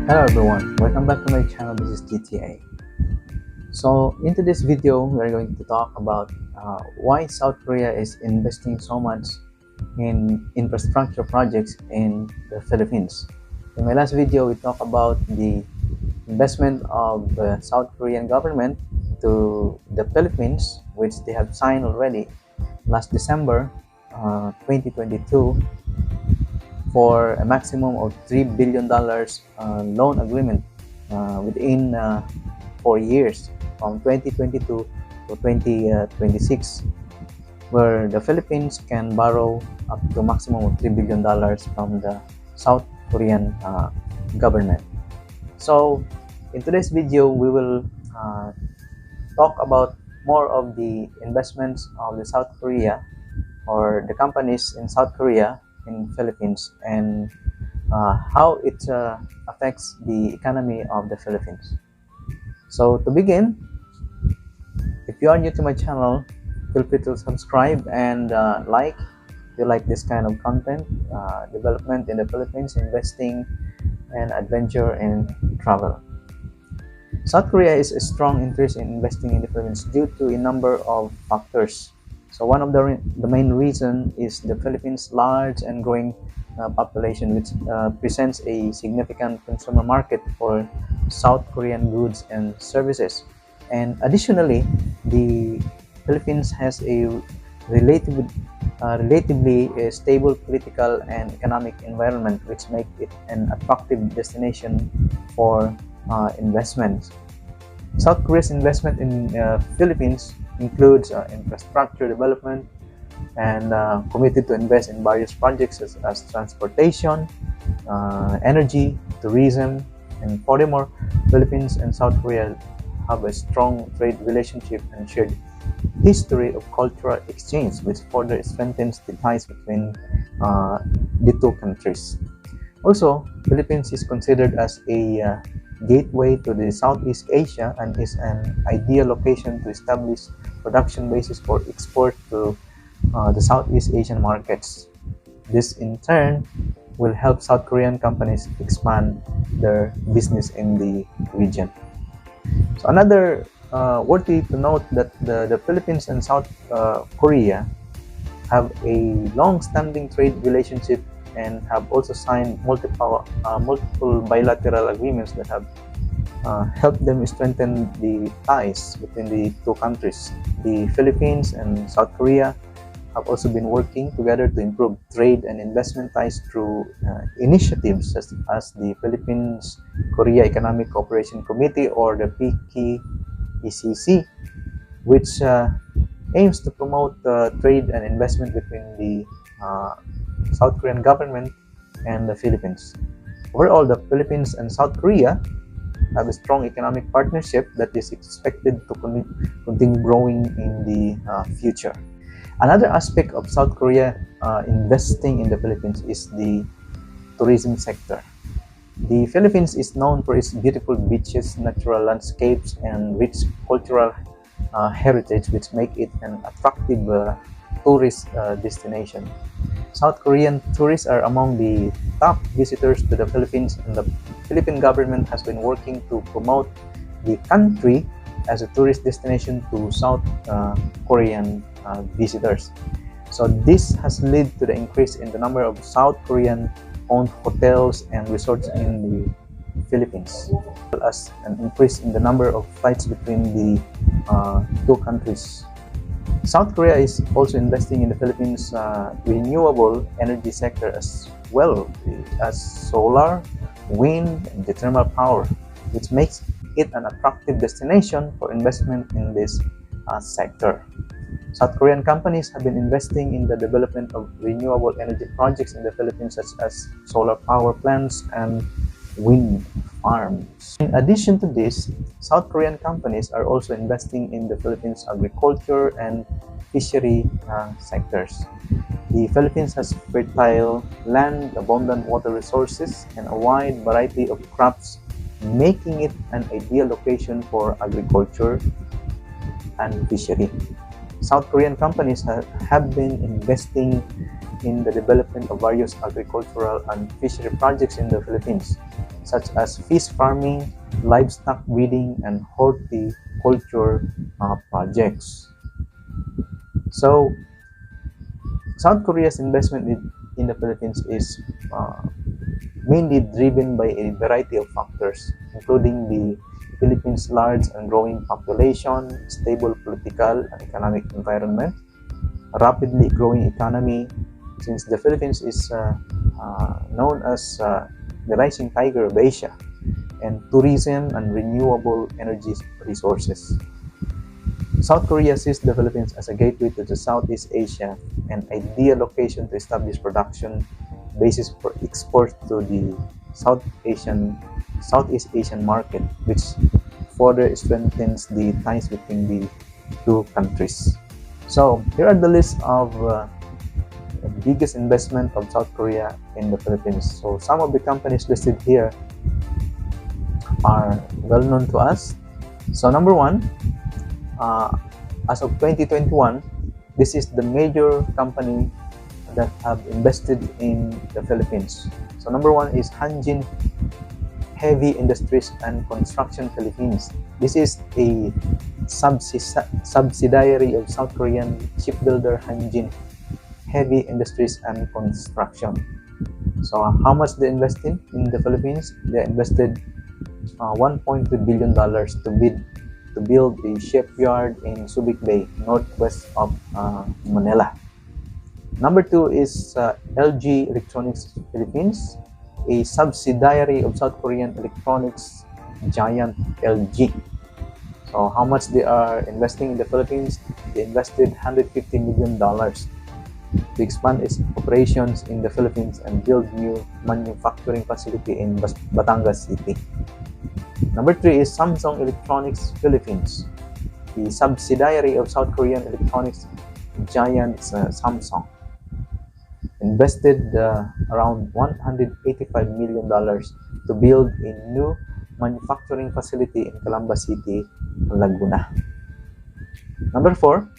Hello everyone, welcome back to my channel. This is GTA. So into this video we're going to talk about why South Korea is investing so much in infrastructure projects in the Philippines. In my last video we talked about the investment of the South Korean government to the Philippines, which they have signed already last December 2022 for a maximum of $3 billion loan agreement within 4 years from 2022 to 2026, where the Philippines can borrow up to maximum of $3 billion from the South Korean government. So in today's video, we will talk about more of the investments of the South Korea or the companies in South Korea in Philippines, and how it affects the economy of the Philippines. So to begin, if you are new to my channel, feel free to subscribe and like if you like this kind of content, development in the Philippines, investing and adventure and travel. South Korea is a strong interest in investing in the Philippines due to a number of factors. So one of the main reason is the Philippines' large and growing population, which presents a significant consumer market for South Korean goods and services. And additionally, the Philippines has a relatively stable political and economic environment, which make it an attractive destination for investments. South Korea's investment in Philippines includes infrastructure development and committed to invest in various projects as transportation, energy, tourism, and furthermore, Philippines and South Korea have a strong trade relationship and shared history of cultural exchange, which further strengthens the ties between the two countries. Also, Philippines is considered as a gateway to the Southeast Asia and is an ideal location to establish production bases for export to the Southeast Asian markets. This in turn will help South Korean companies expand their business in the region. So another worthy to note that the Philippines and South Korea have a long-standing trade relationship and have also signed multiple bilateral agreements that have helped them strengthen the ties between the two countries. The Philippines and South Korea have also been working together to improve trade and investment ties through initiatives such as the Philippines-Korea Economic Cooperation Committee, or the PKECC, which aims to promote trade and investment between the South Korean government and the Philippines. Overall, the Philippines and South Korea have a strong economic partnership that is expected to continue growing in the future. Another aspect of South Korea investing in the Philippines is the tourism sector. The Philippines is known for its beautiful beaches, natural landscapes, and rich cultural heritage, which make it an attractive tourist destination. South Korean tourists are among the top visitors to the Philippines, and the Philippine government has been working to promote the country as a tourist destination to South Korean visitors. So this has led to the increase in the number of South Korean owned hotels and resorts in the Philippines, as well as an increase in the number of flights between the two countries. South Korea is also investing in the Philippines renewable energy sector as well as solar, wind, and geothermal power, which makes it an attractive destination for investment in this sector. South Korean companies have been investing in the development of renewable energy projects in the Philippines, such as solar power plants and wind farms. In addition to this, South Korean companies are also investing in the Philippines agriculture and fishery sectors. The Philippines has fertile land, abundant water resources, and a wide variety of crops, making it an ideal location for agriculture and fishery. South Korean companies have been investing in the development of various agricultural and fishery projects in the Philippines, such as fish farming, livestock breeding, and horticulture projects. So, South Korea's investment in the Philippines is mainly driven by a variety of factors, including the Philippines' large and growing population, stable political and economic environment, a rapidly growing economy, since the Philippines is known as the rising tiger of Asia, and tourism and renewable energy resources. South Korea sees the Philippines as a gateway to the Southeast Asia, an ideal location to establish production basis for export to the Southeast Asian market, which further strengthens the ties between the two countries. So here are the list of the biggest investment of South Korea in the Philippines. So some of the companies listed here are well known to us. So number one, as of 2021, this is the major company that have invested in the Philippines. So number one is Hanjin Heavy Industries and Construction Philippines. This is a subsidiary of South Korean shipbuilder Hanjin Heavy Industries and Construction. So how much they invested in the Philippines? They invested $1.2 billion to build a shipyard in Subic Bay, northwest of Manila. Number two is LG Electronics Philippines, a subsidiary of South Korean electronics giant LG. So how much they are investing in the Philippines? They invested $150 million to expand its operations in the Philippines and build new manufacturing facility in Batangas City. Number three is Samsung Electronics Philippines, the subsidiary of South Korean electronics giant Samsung. Invested around $185 million to build a new manufacturing facility in Calamba City, Laguna. Number four,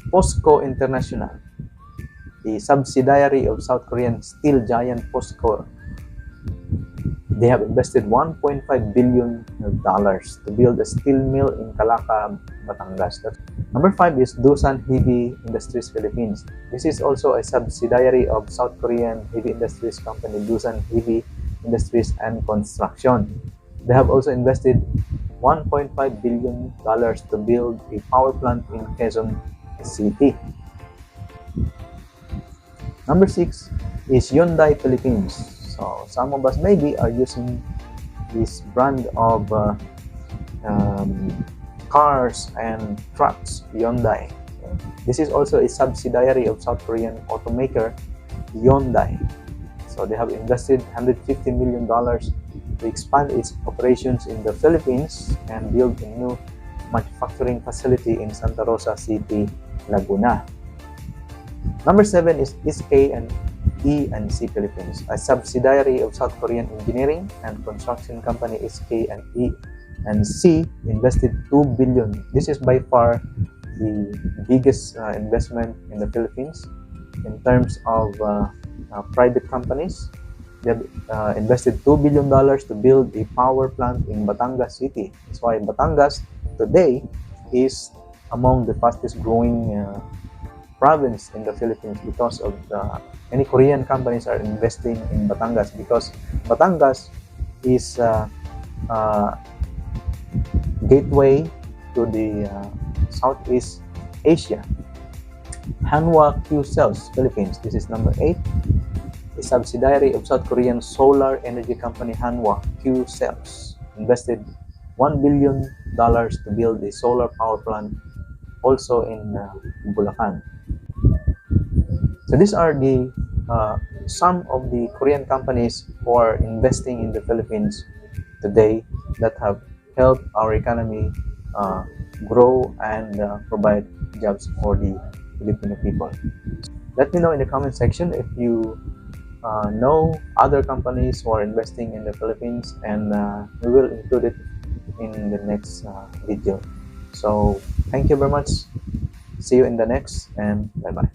POSCO International, a subsidiary of South Korean steel giant POSCO. They have invested $1.5 billion to build a steel mill in Calaca, Batangas. Number five is Doosan Heavy Industries Philippines. This is also a subsidiary of South Korean heavy industries company Doosan Heavy Industries and Construction. They have also invested $1.5 billion to build a power plant in Quezon City. Number six is Hyundai Philippines. So some of us maybe are using this brand of cars and trucks, Hyundai. This is also a subsidiary of South Korean automaker Hyundai. So they have invested $150 million to expand its operations in the Philippines and build a new manufacturing facility in Santa Rosa City, Laguna. Number seven is SK&E&C Philippines, a subsidiary of South Korean engineering and construction company SK&E&C invested $2 billion. This is by far the biggest investment in the Philippines in terms of private companies. They have invested $2 billion to build a power plant in Batangas City. That's why Batangas today is among the fastest growing province in the Philippines, because of many Korean companies are investing in Batangas, because Batangas is gateway to the Southeast Asia. Hanwha Qcells Philippines. This is number 8. A subsidiary of South Korean solar energy company Hanwha Qcells invested $1 billion to build a solar power plant also in Bulacan. So these are the some of the Korean companies who are investing in the Philippines today that have helped our economy grow and provide jobs for the Filipino people. Let me know in the comment section if you know other companies who are investing in the Philippines, and we will include it in the next video. So thank you very much. See you in the next, and bye bye.